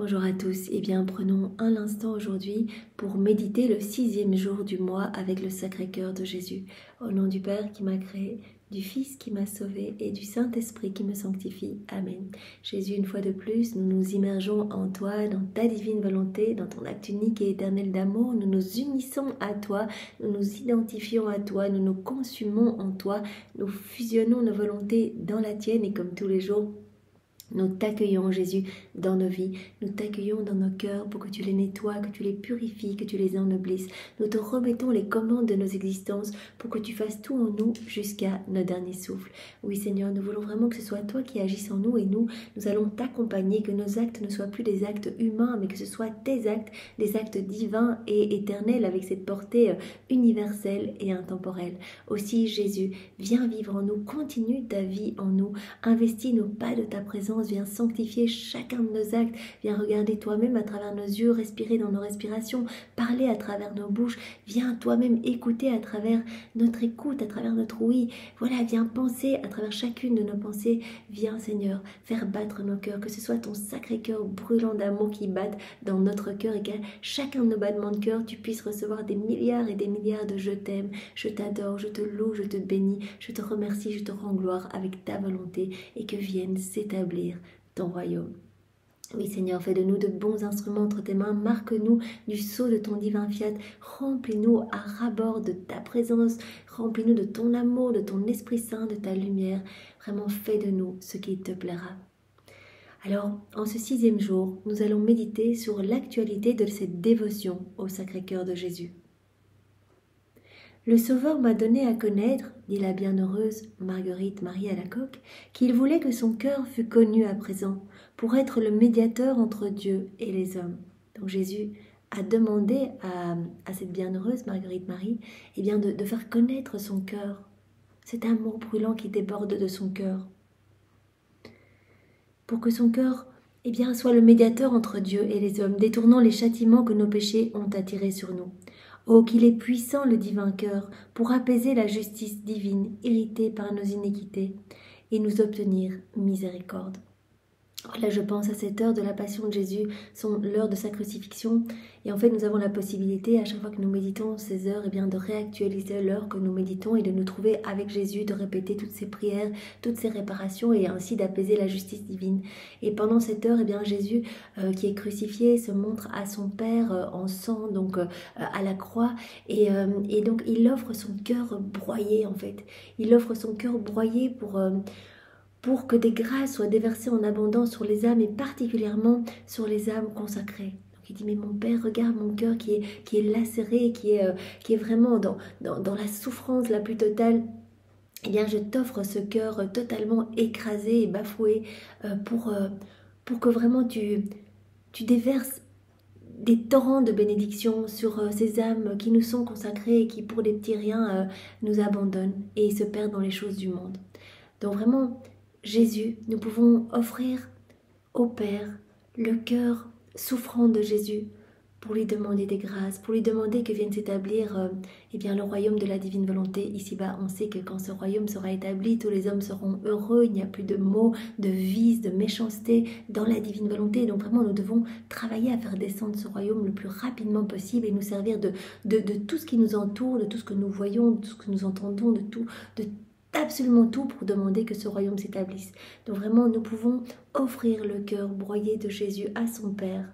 Bonjour à tous, eh bien prenons un instant aujourd'hui pour méditer le 6e jour du mois avec le Sacré-Cœur de Jésus. Au nom du Père qui m'a créé, du Fils qui m'a sauvé et du Saint-Esprit qui me sanctifie. Amen. Jésus, une fois de plus, nous nous immergeons en toi, dans ta divine volonté, dans ton acte unique et éternel d'amour. Nous nous unissons à toi, nous nous identifions à toi, nous nous consumons en toi, nous fusionnons nos volontés dans la tienne et comme tous les jours, nous t'accueillons, Jésus, dans nos vies. Nous t'accueillons dans nos cœurs pour que tu les nettoies, que tu les purifies, que tu les ennoblisses. Nous te remettons les commandes de nos existences pour que tu fasses tout en nous jusqu'à notre dernier souffle. Oui, Seigneur, nous voulons vraiment que ce soit toi qui agisses en nous et nous allons t'accompagner, que nos actes ne soient plus des actes humains, mais que ce soient tes actes, des actes divins et éternels avec cette portée universelle et intemporelle. Aussi, Jésus, viens vivre en nous, continue ta vie en nous, investis nos pas de ta présence, viens sanctifier chacun de nos actes, viens regarder toi-même à travers nos yeux, respirer dans nos respirations, parler à travers nos bouches, viens toi-même écouter à travers notre écoute, à travers notre oui, voilà, viens penser à travers chacune de nos pensées, viens Seigneur, faire battre nos cœurs, que ce soit ton sacré cœur brûlant d'amour qui batte dans notre cœur et qu'à chacun de nos battements de cœur, tu puisses recevoir des milliards et des milliards de je t'aime, je t'adore, je te loue, je te bénis, je te remercie, je te rends gloire avec ta volonté et que vienne s'établir ton royaume. Oui Seigneur, fais de nous de bons instruments entre tes mains, marque-nous du sceau de ton divin fiat, remplis-nous à ras-bord de ta présence, remplis-nous de ton amour, de ton Esprit Saint, de ta lumière, vraiment fais de nous ce qui te plaira. Alors, en ce 6e jour, nous allons méditer sur l'actualité de cette dévotion au Sacré-Cœur de Jésus. Le Sauveur m'a donné à connaître, dit la bienheureuse Marguerite Marie Alacoque, qu'il voulait que son cœur fût connu à présent, pour être le médiateur entre Dieu et les hommes. Donc Jésus a demandé à cette bienheureuse Marguerite Marie eh bien de faire connaître son cœur, cet amour brûlant qui déborde de son cœur, pour que son cœur eh bien, soit le médiateur entre Dieu et les hommes, détournant les châtiments que nos péchés ont attirés sur nous. Oh, qu'il est puissant le divin cœur pour apaiser la justice divine, irritée par nos iniquités, et nous obtenir miséricorde. Là, je pense à cette heure de la passion de Jésus, l'heure de sa crucifixion. Et en fait, nous avons la possibilité, à chaque fois que nous méditons ces heures, eh bien, de réactualiser l'heure que nous méditons et de nous trouver avec Jésus, de répéter toutes ces prières, toutes ces réparations et ainsi d'apaiser la justice divine. Et pendant cette heure, eh bien, Jésus, qui est crucifié, se montre à son Père en sang, donc à la croix. Et donc, il offre son cœur broyé, en fait. Il offre son cœur broyé pour que des grâces soient déversées en abondance sur les âmes et particulièrement sur les âmes consacrées. Donc il dit, mais mon Père, regarde mon cœur qui est lacéré, qui est vraiment dans la souffrance la plus totale. Eh bien, je t'offre ce cœur totalement écrasé et bafoué pour que vraiment tu déverses des torrents de bénédiction sur ces âmes qui nous sont consacrées et qui, pour des petits riens, nous abandonnent et se perdent dans les choses du monde. Donc vraiment, Jésus, nous pouvons offrir au Père le cœur souffrant de Jésus pour lui demander des grâces, pour lui demander que vienne s'établir eh bien, le royaume de la divine volonté. Ici-bas, on sait que quand ce royaume sera établi, tous les hommes seront heureux, il n'y a plus de maux, de vices, de méchanceté dans la divine volonté. Donc vraiment, nous devons travailler à faire descendre ce royaume le plus rapidement possible et nous servir de tout ce qui nous entoure, de tout ce que nous voyons, de tout ce que nous entendons, de absolument tout pour demander que ce royaume s'établisse. Donc vraiment, nous pouvons offrir le cœur broyé de Jésus à son Père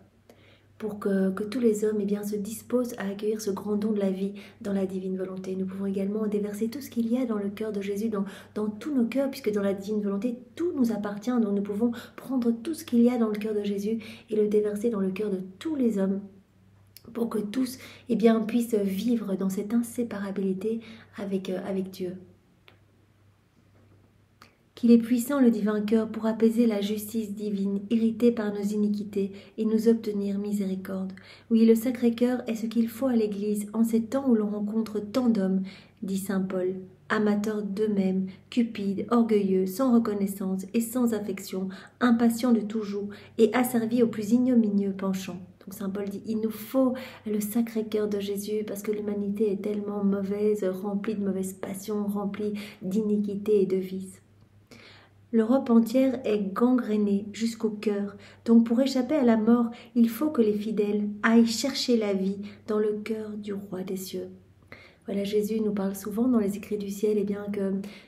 pour que tous les hommes eh bien, se disposent à accueillir ce grand don de la vie dans la divine volonté. Nous pouvons également déverser tout ce qu'il y a dans le cœur de Jésus, dans tous nos cœurs, puisque dans la divine volonté, tout nous appartient. Donc nous pouvons prendre tout ce qu'il y a dans le cœur de Jésus et le déverser dans le cœur de tous les hommes, pour que tous eh bien, puissent vivre dans cette inséparabilité avec Dieu. Qu'il est puissant le divin cœur pour apaiser la justice divine, irritée par nos iniquités, et nous obtenir miséricorde. Oui, le Sacré-Cœur est ce qu'il faut à l'Église en ces temps où l'on rencontre tant d'hommes, dit saint Paul, amateurs d'eux-mêmes, cupides, orgueilleux, sans reconnaissance et sans affection, impatients de tout joug et asservis aux plus ignominieux penchants. Donc saint Paul dit, il nous faut le Sacré-Cœur de Jésus parce que l'humanité est tellement mauvaise, remplie de mauvaises passions, remplie d'iniquités et de vices. L'Europe entière est gangrénée jusqu'au cœur. Donc pour échapper à la mort, il faut que les fidèles aillent chercher la vie dans le cœur du roi des cieux. Voilà, Jésus nous parle souvent dans les écrits du ciel,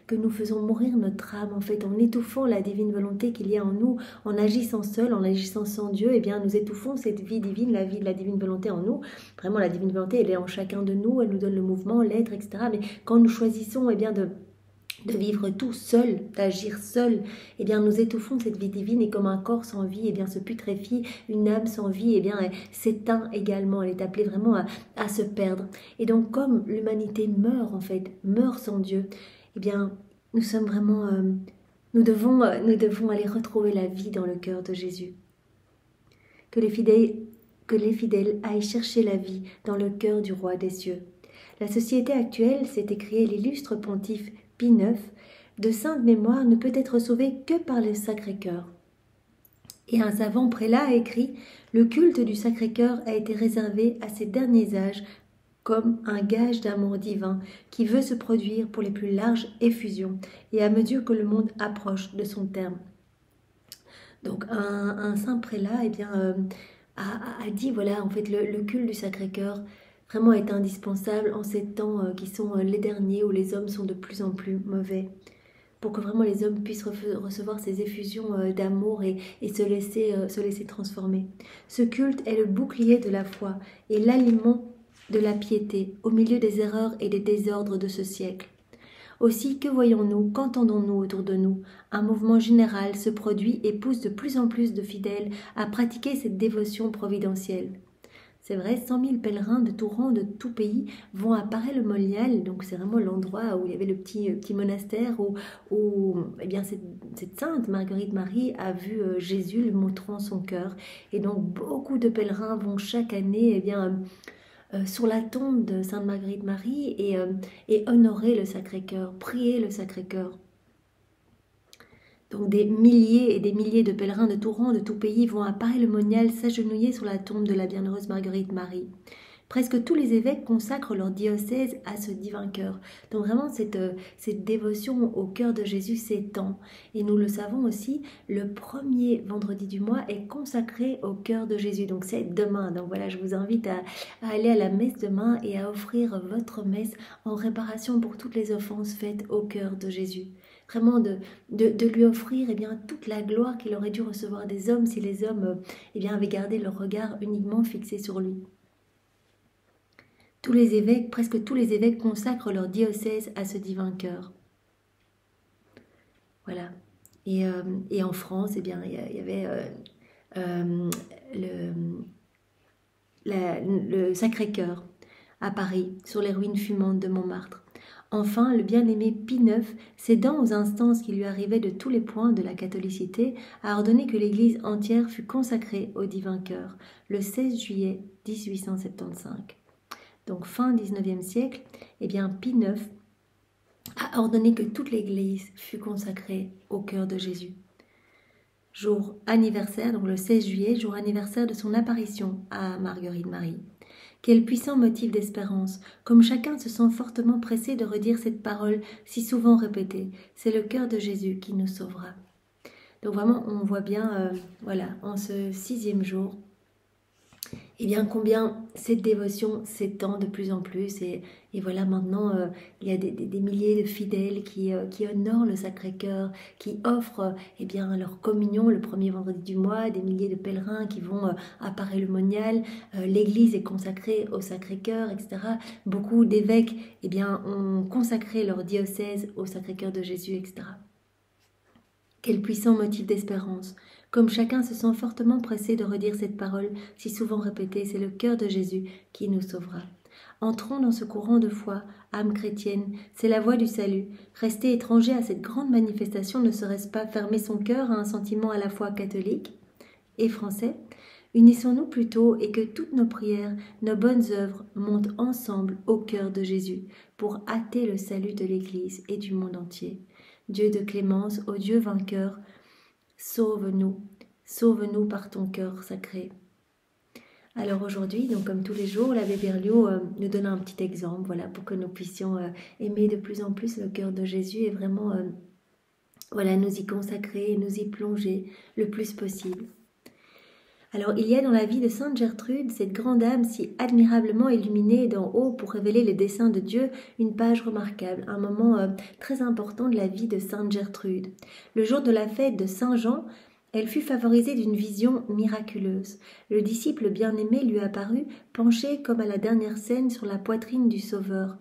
que nous faisons mourir notre âme, en fait, en étouffant la divine volonté qu'il y a en nous, en agissant seul, en agissant sans Dieu, nous étouffons cette vie divine, la vie de la divine volonté en nous. Vraiment, la divine volonté, elle est en chacun de nous, elle nous donne le mouvement, l'être, etc. Mais quand nous choisissons, de vivre tout seul, d'agir seul, nous étouffons cette vie divine et comme un corps sans vie, se putréfie, une âme sans vie, elle s'éteint également, elle est appelée vraiment à se perdre. Et donc comme l'humanité meurt en fait, meurt sans Dieu, nous sommes vraiment, nous devons aller retrouver la vie dans le cœur de Jésus. Que les fidèles aillent chercher la vie dans le cœur du roi des cieux. La société actuelle, s'est écrié l'illustre pontife Pie IX, de sainte mémoire ne peut être sauvé que par le Sacré-Cœur. Et un savant prélat a écrit « Le culte du Sacré-Cœur a été réservé à ces derniers âges comme un gage d'amour divin qui veut se produire pour les plus larges effusions et à mesure que le monde approche de son terme. » Donc un saint prélat a dit voilà, en fait, le culte du Sacré-Cœur vraiment est indispensable en ces temps qui sont les derniers où les hommes sont de plus en plus mauvais, pour que vraiment les hommes puissent recevoir ces effusions d'amour et se laisser transformer. Ce culte est le bouclier de la foi et l'aliment de la piété au milieu des erreurs et des désordres de ce siècle. Aussi, que voyons-nous, qu'entendons-nous autour de nous? Un mouvement général se produit et pousse de plus en plus de fidèles à pratiquer cette dévotion providentielle. C'est vrai, 100 000 pèlerins de tout rang, de tout pays vont à Paray-le-Monial, donc c'est vraiment l'endroit où il y avait le petit monastère où cette sainte Marguerite Marie a vu Jésus lui montrant son cœur. Et donc beaucoup de pèlerins vont chaque année sur la tombe de sainte Marguerite Marie et honorer le Sacré-Cœur, prier le Sacré-Cœur. Donc des milliers et des milliers de pèlerins de tout rang, de tout pays vont à Paray-le-Monial s'agenouiller sur la tombe de la bienheureuse Marguerite Marie. Presque tous les évêques consacrent leur diocèse à ce divin cœur. Donc vraiment cette dévotion au cœur de Jésus s'étend. Et nous le savons aussi, le premier vendredi du mois est consacré au cœur de Jésus. Donc c'est demain. Donc voilà, je vous invite à aller à la messe demain et à offrir votre messe en réparation pour toutes les offenses faites au cœur de Jésus. Vraiment de lui offrir toute la gloire qu'il aurait dû recevoir des hommes si les hommes avaient gardé leur regard uniquement fixé sur lui. Presque tous les évêques consacrent leur diocèse à ce divin cœur. Voilà. Et en France, il y avait le Sacré-Cœur à Paris, sur les ruines fumantes de Montmartre. Enfin, le bien-aimé Pie IX, cédant aux instances qui lui arrivaient de tous les points de la catholicité, a ordonné que l'Église entière fût consacrée au divin cœur, le 16 juillet 1875. Donc fin 19e siècle, Pie IX a ordonné que toute l'Église fût consacrée au cœur de Jésus. Jour anniversaire, donc le 16 juillet, jour anniversaire de son apparition à Marguerite Marie. Quel puissant motif d'espérance, comme chacun se sent fortement pressé de redire cette parole si souvent répétée. C'est le cœur de Jésus qui nous sauvera. Donc vraiment, on voit bien, en ce 6e jour, combien cette dévotion s'étend de plus en plus. Et voilà, maintenant, il y a des milliers de fidèles qui honorent le Sacré-Cœur, qui offrent leur communion le premier vendredi du mois, des milliers de pèlerins qui vont à Paray-le-Monial. L'Église est consacrée au Sacré-Cœur, etc. Beaucoup d'évêques ont consacré leur diocèse au Sacré-Cœur de Jésus, etc. Quel puissant motif d'espérance! Comme chacun se sent fortement pressé de redire cette parole, si souvent répétée, c'est le cœur de Jésus qui nous sauvera. Entrons dans ce courant de foi, âme chrétienne, c'est la voie du salut. Rester étranger à cette grande manifestation ne serait-ce pas fermer son cœur à un sentiment à la fois catholique et français? Unissons-nous plutôt et que toutes nos prières, nos bonnes œuvres montent ensemble au cœur de Jésus pour hâter le salut de l'Église et du monde entier. Dieu de clémence, ô Dieu vainqueur, sauve-nous par ton cœur sacré. Alors aujourd'hui, donc comme tous les jours, l'abbé Berlioz nous donne un petit exemple, pour que nous puissions aimer de plus en plus le cœur de Jésus et vraiment voilà, nous y consacrer, nous y plonger le plus possible. Alors, il y a dans la vie de Sainte Gertrude, cette grande âme si admirablement illuminée d'en haut pour révéler les desseins de Dieu, une page remarquable, un moment très important de la vie de Sainte Gertrude. Le jour de la fête de Saint Jean, elle fut favorisée d'une vision miraculeuse. Le disciple bien-aimé lui apparut, penché comme à la dernière scène sur la poitrine du Sauveur.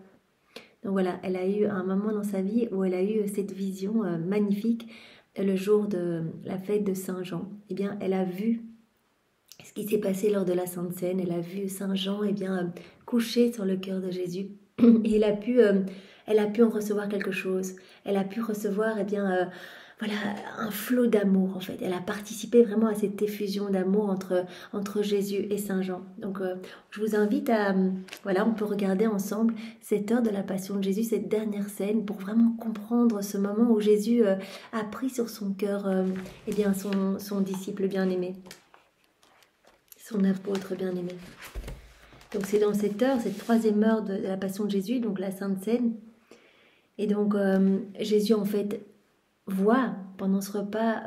Donc voilà, elle a eu un moment dans sa vie où elle a eu cette vision magnifique le jour de la fête de Saint Jean. Eh bien, elle a vu ce qui s'est passé lors de la Sainte Seine. Elle a vu Saint Jean couché sur le cœur de Jésus et elle a pu en recevoir quelque chose. Elle a pu recevoir voilà, un flot d'amour en fait. Elle a participé vraiment à cette effusion d'amour entre Jésus et Saint Jean. Donc je vous invite à, voilà, on peut regarder ensemble cette heure de la Passion de Jésus, cette dernière scène, pour vraiment comprendre ce moment où Jésus a pris sur son cœur son disciple bien-aimé, son apôtre bien-aimé. Donc c'est dans cette heure, cette troisième heure de la Passion de Jésus, donc la Sainte Seine. Et donc Jésus en fait voit pendant ce repas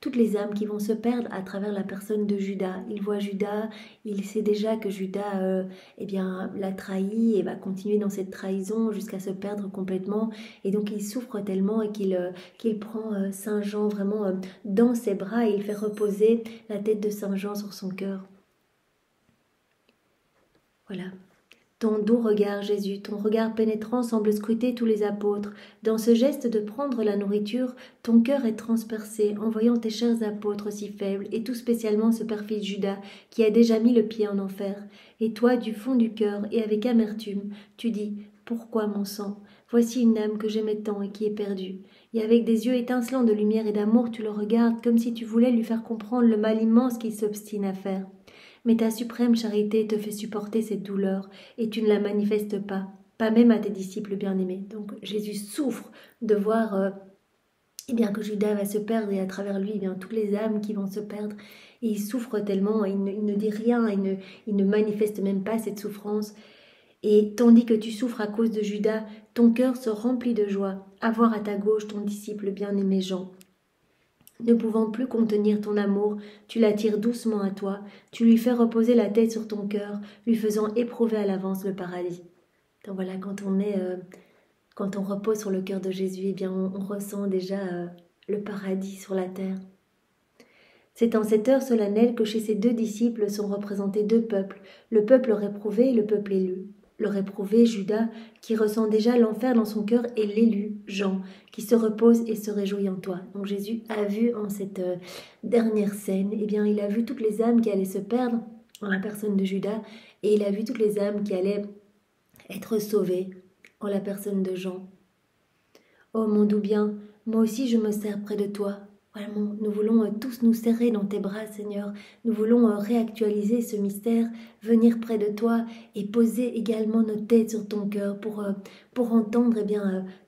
toutes les âmes qui vont se perdre à travers la personne de Judas. Il voit Judas, il sait déjà que Judas l'a trahi et va continuer dans cette trahison jusqu'à se perdre complètement. Et donc il souffre tellement et qu'il prend Saint Jean vraiment dans ses bras et il fait reposer la tête de Saint Jean sur son cœur. Voilà. Ton doux regard, Jésus, ton regard pénétrant semble scruter tous les apôtres. Dans ce geste de prendre la nourriture, ton cœur est transpercé en voyant tes chers apôtres si faibles, et tout spécialement ce perfide Judas qui a déjà mis le pied en enfer. Et toi, du fond du cœur et avec amertume, tu dis « Pourquoi, mon sang ? Voici une âme que j'aimais tant et qui est perdue. » Et avec des yeux étincelants de lumière et d'amour, tu le regardes comme si tu voulais lui faire comprendre le mal immense qu'il s'obstine à faire. Mais ta suprême charité te fait supporter cette douleur, et tu ne la manifestes pas même à tes disciples bien-aimés. Donc Jésus souffre de voir que Judas va se perdre, et à travers lui, toutes les âmes qui vont se perdre. Et il souffre tellement, il ne dit rien, il ne manifeste même pas cette souffrance. Et tandis que tu souffres à cause de Judas, ton cœur se remplit de joie, à voir à ta gauche ton disciple bien-aimé Jean. Ne pouvant plus contenir ton amour, tu l'attires doucement à toi, tu lui fais reposer la tête sur ton cœur, lui faisant éprouver à l'avance le paradis. Donc voilà, quand on repose sur le cœur de Jésus, on ressent déjà le paradis sur la terre. C'est en cette heure solennelle que chez ces deux disciples sont représentés deux peuples, le peuple réprouvé et le peuple élu. Le réprouvé, Judas, qui ressent déjà l'enfer dans son cœur, et l'élu, Jean, qui se repose et se réjouit en toi. Donc Jésus a vu en cette dernière scène, il a vu toutes les âmes qui allaient se perdre en la personne de Judas, et il a vu toutes les âmes qui allaient être sauvées en la personne de Jean. Oh mon doux bien, moi aussi je me serre près de toi. Vraiment, nous voulons tous nous serrer dans tes bras, Seigneur. Nous voulons réactualiser ce mystère, venir près de toi et poser également nos têtes sur ton cœur pour entendre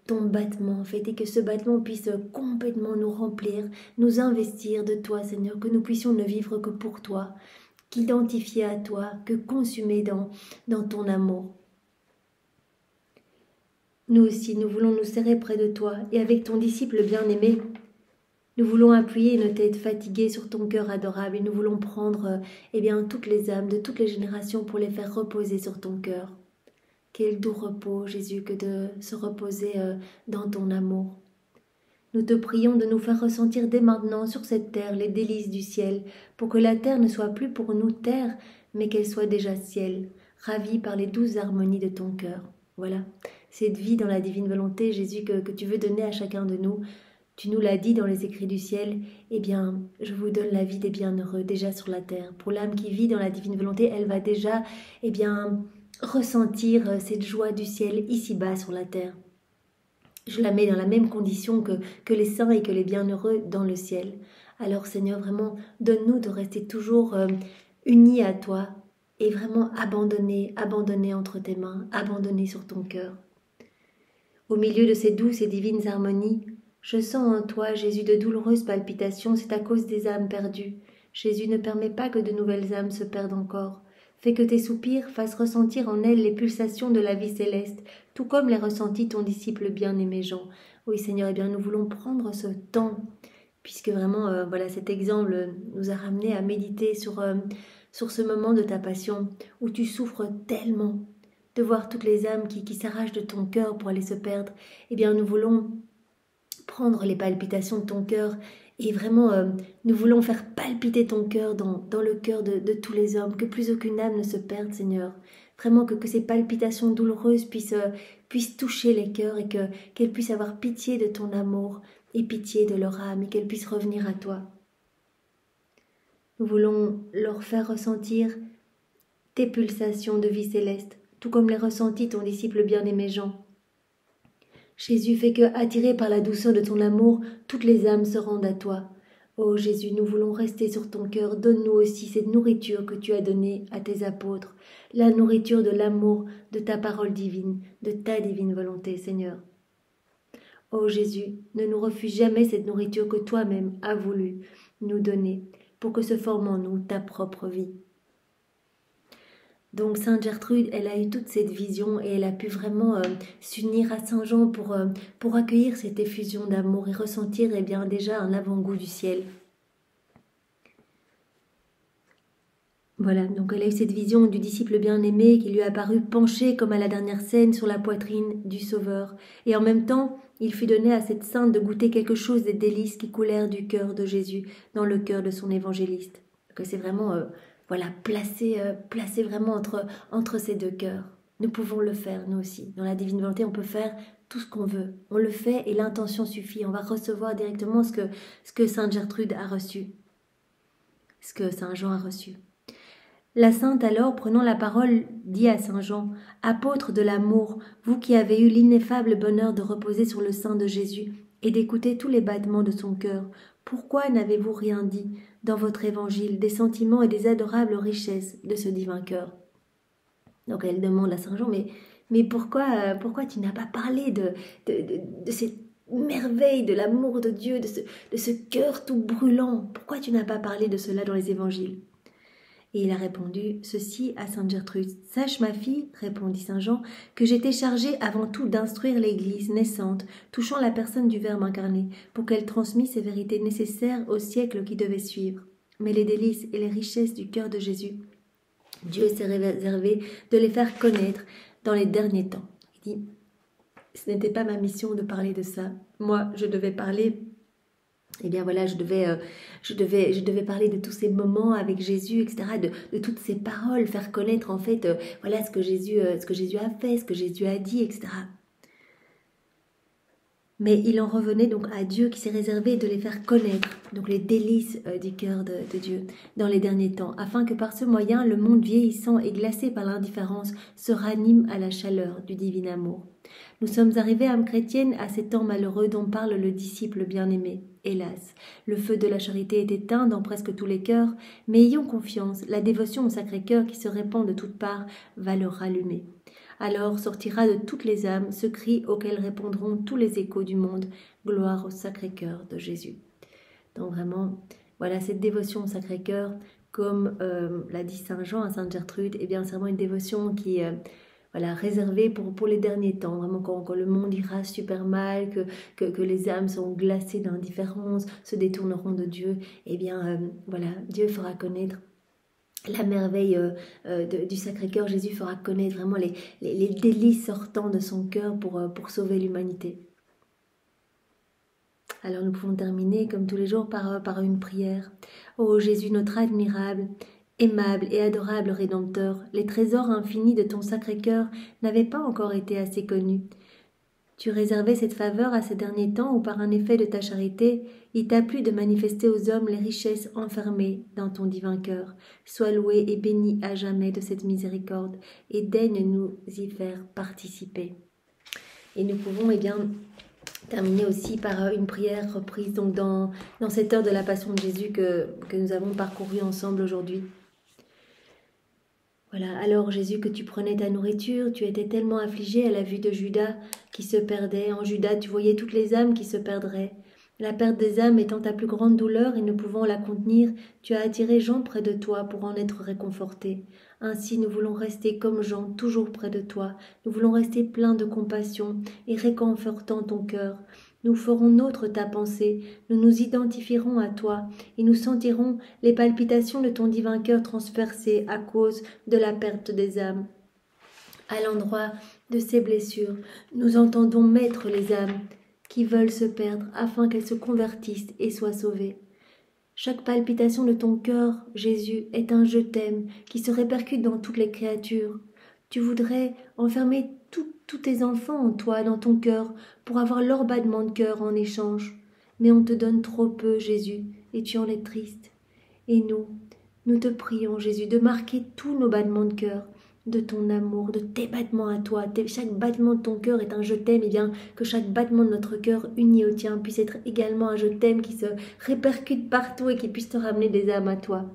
ton battement, en fait, et que ce battement puisse complètement nous remplir, nous investir de toi, Seigneur, que nous puissions ne vivre que pour toi, qu'identifier à toi, que consumer dans ton amour. Nous aussi, nous voulons nous serrer près de toi et avec ton disciple bien-aimé, nous voulons appuyer nos têtes fatiguées sur ton cœur adorable et nous voulons prendre toutes les âmes de toutes les générations pour les faire reposer sur ton cœur. Quel doux repos, Jésus, que de se reposer dans ton amour. Nous te prions de nous faire ressentir dès maintenant sur cette terre les délices du ciel, pour que la terre ne soit plus pour nous terre, mais qu'elle soit déjà ciel, ravie par les douces harmonies de ton cœur. Voilà, cette vie dans la divine volonté, Jésus, que tu veux donner à chacun de nous. Tu nous l'as dit dans les écrits du ciel, je vous donne la vie des bienheureux déjà sur la terre. Pour l'âme qui vit dans la divine volonté, elle va déjà, ressentir cette joie du ciel ici-bas sur la terre. Je la mets dans la même condition que les saints et que les bienheureux dans le ciel. Alors Seigneur, vraiment, donne-nous de rester toujours unis à toi et vraiment abandonnés entre tes mains, abandonnés sur ton cœur. Au milieu de ces douces et divines harmonies, je sens en toi, Jésus, de douloureuses palpitations, c'est à cause des âmes perdues. Jésus, ne permet pas que de nouvelles âmes se perdent encore. Fais que tes soupirs fassent ressentir en elles les pulsations de la vie céleste, tout comme les ressentit ton disciple bien-aimé Jean. Oui Seigneur, eh bien nous voulons prendre ce temps, puisque vraiment, voilà, cet exemple nous a ramené à méditer sur ce moment de ta passion, où tu souffres tellement, de voir toutes les âmes qui s'arrachent de ton cœur pour aller se perdre. Eh bien nous voulons prendre les palpitations de ton cœur, et vraiment, nous voulons faire palpiter ton cœur dans le cœur de tous les hommes, que plus aucune âme ne se perde, Seigneur. Vraiment que ces palpitations douloureuses puissent toucher les cœurs, et qu'elles puissent avoir pitié de ton amour et pitié de leur âme, et qu'elles puissent revenir à toi. Nous voulons leur faire ressentir tes pulsations de vie céleste, tout comme les ressentit ton disciple bien-aimé Jean. Jésus, fait que, attirés par la douceur de ton amour, toutes les âmes se rendent à toi. Ô Jésus, nous voulons rester sur ton cœur. Donne-nous aussi cette nourriture que tu as donnée à tes apôtres, la nourriture de l'amour, de ta parole divine, de ta divine volonté, Seigneur. Ô Jésus, ne nous refuse jamais cette nourriture que toi-même as voulu nous donner, pour que se forme en nous ta propre vie. Donc Sainte Gertrude, elle a eu toute cette vision, et elle a pu vraiment s'unir à Saint Jean pour accueillir cette effusion d'amour et ressentir bien déjà un avant-goût du ciel. Voilà, donc elle a eu cette vision du disciple bien-aimé qui lui a apparu penché comme à la dernière scène sur la poitrine du Sauveur. Et en même temps, il fut donné à cette sainte de goûter quelque chose des délices qui coulèrent du cœur de Jésus dans le cœur de son évangéliste. Donc c'est vraiment... Voilà, placé vraiment entre ces deux cœurs. Nous pouvons le faire, nous aussi. Dans la divine volonté, on peut faire tout ce qu'on veut. On le fait et l'intention suffit. On va recevoir directement ce que Sainte Gertrude a reçu, ce que Saint Jean a reçu. La sainte alors, prenant la parole, dit à Saint Jean, « Apôtre de l'amour, vous qui avez eu l'ineffable bonheur de reposer sur le sein de Jésus et d'écouter tous les battements de son cœur, pourquoi n'avez-vous rien dit dans votre évangile des sentiments et des adorables richesses de ce divin cœur ?» Donc elle demande à Saint Jean, mais pourquoi tu n'as pas parlé de cette merveille de l'amour de Dieu, de ce cœur tout brûlant? Pourquoi tu n'as pas parlé de cela dans les évangiles? Et il a répondu ceci à Sainte Gertrude. « Sache, ma fille, répondit Saint Jean, que j'étais chargée avant tout d'instruire l'Église naissante, touchant la personne du Verbe incarné, pour qu'elle transmît ces vérités nécessaires au siècle qui devait suivre. Mais les délices et les richesses du cœur de Jésus, Dieu s'est réservé de les faire connaître dans les derniers temps. » Il dit, ce n'était pas ma mission de parler de ça. Moi, je devais parler... Eh bien voilà, je devais parler de tous ces moments avec Jésus, etc., de toutes ces paroles, faire connaître en fait, voilà ce que Jésus a fait, ce que Jésus a dit, etc. Mais il en revenait donc à Dieu qui s'est réservé de les faire connaître, donc les délices du cœur de Dieu dans les derniers temps, afin que par ce moyen, le monde vieillissant et glacé par l'indifférence se ranime à la chaleur du divin amour. Nous sommes arrivés, âme chrétienne, à ces temps malheureux dont parle le disciple bien-aimé. Hélas, le feu de la charité est éteint dans presque tous les cœurs, mais ayons confiance, la dévotion au Sacré-Cœur qui se répand de toutes parts va le rallumer. Alors sortira de toutes les âmes ce cri auquel répondront tous les échos du monde, gloire au Sacré-Cœur de Jésus. Donc vraiment, voilà, cette dévotion au Sacré-Cœur, comme l'a dit Saint Jean à Sainte Gertrude, eh bien c'est vraiment une dévotion qui voilà, réservée pour les derniers temps, vraiment quand le monde ira super mal, que les âmes sont glacées d'indifférence, se détourneront de Dieu, eh bien voilà, Dieu fera connaître la merveille du Sacré-Cœur. Jésus fera connaître vraiment les délices sortant de son cœur pour sauver l'humanité. Alors nous pouvons terminer comme tous les jours par une prière. Ô Jésus, notre admirable, aimable et adorable Rédempteur, les trésors infinis de ton Sacré-Cœur n'avaient pas encore été assez connus. Tu réservais cette faveur à ces derniers temps où par un effet de ta charité, il t'a plu de manifester aux hommes les richesses enfermées dans ton divin cœur. Sois loué et béni à jamais de cette miséricorde et daigne nous y faire participer. Et nous pouvons terminer aussi par une prière reprise donc dans cette heure de la Passion de Jésus que nous avons parcourue ensemble aujourd'hui. Voilà, alors Jésus, que tu prenais ta nourriture, tu étais tellement affligé à la vue de Judas qui se perdait. En Judas, tu voyais toutes les âmes qui se perdraient. La perte des âmes étant ta plus grande douleur et ne pouvant la contenir, tu as attiré Jean près de toi pour en être réconforté. Ainsi, nous voulons rester comme Jean, toujours près de toi. Nous voulons rester pleins de compassion et réconfortant ton cœur. Nous ferons nôtre ta pensée, nous nous identifierons à toi et nous sentirons les palpitations de ton divin cœur transpercé à cause de la perte des âmes. À l'endroit de ces blessures, nous entendons mettre les âmes qui veulent se perdre afin qu'elles se convertissent et soient sauvées. Chaque palpitation de ton cœur, Jésus, est un « je t'aime » qui se répercute dans toutes les créatures. Tu voudrais enfermer tous tes enfants en toi, dans ton cœur, pour avoir leur battement de cœur en échange. Mais on te donne trop peu, Jésus, et tu en es triste. Et nous te prions, Jésus, de marquer tous nos battements de cœur, de ton amour, de tes battements à toi. Chaque battement de ton cœur est un « je t'aime », et bien que chaque battement de notre cœur uni au tien puisse être également un « je t'aime » qui se répercute partout et qui puisse te ramener des âmes à toi,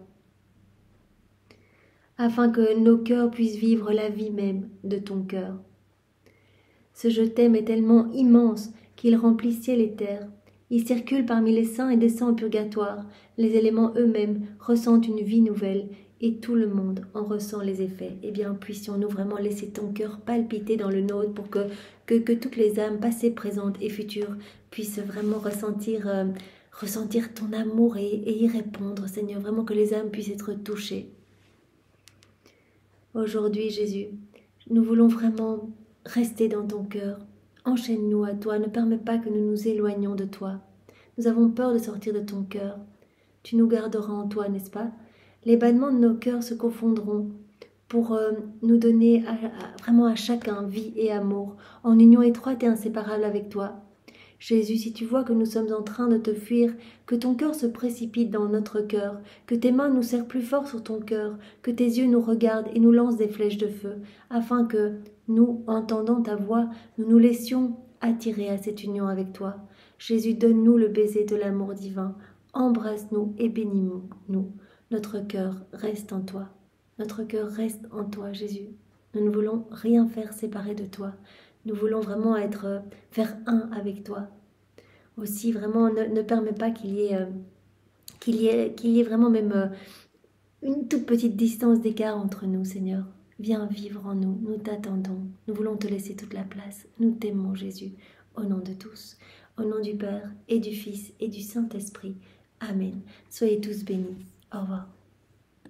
afin que nos cœurs puissent vivre la vie même de ton cœur. Ce « je t'aime » est tellement immense qu'il remplit ciel et terre. Il circule parmi les saints et descend au purgatoire. Les éléments eux-mêmes ressentent une vie nouvelle et tout le monde en ressent les effets. Eh bien, puissions-nous vraiment laisser ton cœur palpiter dans le nôtre pour que toutes les âmes passées, présentes et futures puissent vraiment ressentir ton amour et y répondre, Seigneur, vraiment que les âmes puissent être touchées. Aujourd'hui, Jésus, nous voulons vraiment rester dans ton cœur. Enchaîne-nous à toi, ne permets pas que nous nous éloignions de toi. Nous avons peur de sortir de ton cœur. Tu nous garderas en toi, n'est-ce pas? Les battements de nos cœurs se confondront pour nous donner vraiment à chacun vie et amour, en union étroite et inséparable avec toi. Jésus, si tu vois que nous sommes en train de te fuir, que ton cœur se précipite dans notre cœur, que tes mains nous serrent plus fort sur ton cœur, que tes yeux nous regardent et nous lancent des flèches de feu, afin que nous, entendant ta voix, nous nous laissions attirer à cette union avec toi. Jésus, donne-nous le baiser de l'amour divin, embrasse-nous et bénis-nous. Notre cœur reste en toi. Notre cœur reste en toi, Jésus. Nous ne voulons rien faire séparer de toi. Nous voulons vraiment faire un avec toi. Aussi, vraiment, ne permets pas qu'il y ait vraiment même une toute petite distance d'écart entre nous, Seigneur. Viens vivre en nous, nous t'attendons. Nous voulons te laisser toute la place. Nous t'aimons, Jésus, au nom de tous. Au nom du Père et du Fils et du Saint-Esprit. Amen. Soyez tous bénis. Au revoir.